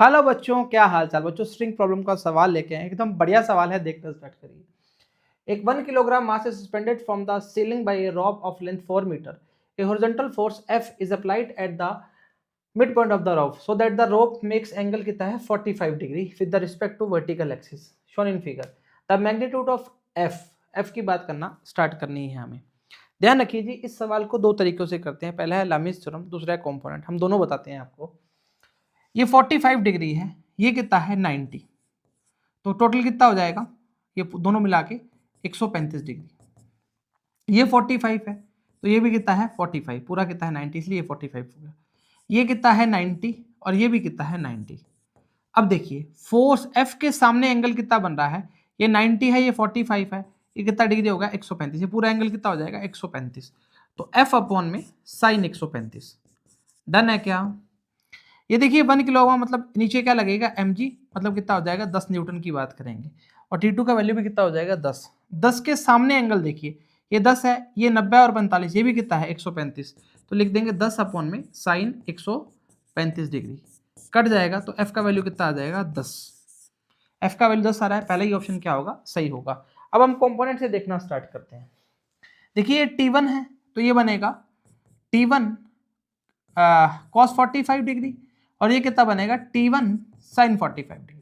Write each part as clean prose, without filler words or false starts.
Hello बच्चों, क्या हाल चाल। बच्चों स्ट्रिंग प्रॉब्लम का सवाल लेके आए, एकदम बढ़िया सवाल है, देखना स्टार्ट करिए। एक 1 kilogram mass is suspended from the ceiling by a rope of length 4 meter. A horizontal force F is applied at the midpoint of the rope so that the rope makes angle कितना है 45 degree with the respect to vertical axis shown in figure. The magnitude of F की बात करना start करनी है हमें। ध्यान रखिए जी, इस सवाल को दो तरीकों से करते हैं। पहला है लामीज थ्योरम, दूसरा है कॉम्पोनेंट। हम दोनों बताते हैं आपको। ये 45 डिग्री है, ये कितना है 90, तो टोटल कितना हो जाएगा ये दोनों मिला के 135 डिग्री। ये 45 है तो ये भी कितना है 45, पूरा कितना है 90, इसलिए ये 45 हो गया। ये कितना है 90 और ये भी कितना है 90। अब देखिए फोर्स F के सामने एंगल कितना बन रहा है, ये 90 है, ये 45 है, ये कितना डिग्री होगा 135, ये पूरा एंगल कितना हो जाएगा 135। तो F अपॉन में साइन 135। डन है क्या? ये देखिए 1 किलोग्राम मतलब नीचे क्या लगेगा mg, मतलब कितना हो जाएगा 10 न्यूटन की बात करेंगे। और T2 का वैल्यू भी कितना हो जाएगा 10। 10 के सामने एंगल देखिए, ये 10 है, ये 90 और 45, ये भी कितना है 135। तो लिख देंगे 10 अपॉन में साइन 135 डिग्री, कट जाएगा तो f का वैल्यू कितना आ जाएगा 10। f का वैल्यू 10 आ रहा है, पहला ही ऑप्शन क्या होगा सही होगा। अब हम कंपोनेंट से देखना स्टार्ट करते हैं। देखिए ये T1 है तो ये बनेगा T1 cos 45 डिग्री और ये कितना बनेगा T1 sin 45 डिग्री।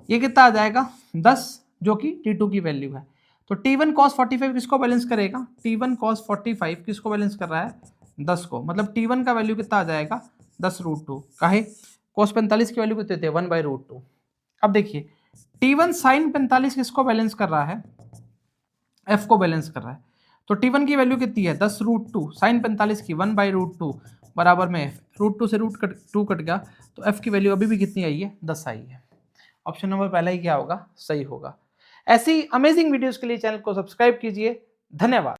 ये कितना आ जाएगा 10, जो कि T2 की वैल्यू है। तो T1 cos 45 किसको बैलेंस करेगा, T1 cos 45 किसको बैलेंस कर रहा है 10 को, मतलब T1 का वैल्यू कितना आ जाएगा 10√2। काहे cos 45 की वैल्यू कितने थे 1/√2। अब देखिए T1 sin 45 किसको बैलेंस कर रहा है, F को बैलेंस कर रहा है। तो T1 की वैल्यू कितनी है 10√2, साइन 45 की 1/√2 बराबर में F, √2 से √2 कट गया, तो F की वैल्यू अभी भी कितनी आई है 10 आई है। ऑप्शन नंबर पहला ही क्या होगा सही होगा। ऐसी अमेजिंग वीडियोस के लिए चैनल को सब्सक्राइब कीजिए। धन्यवाद।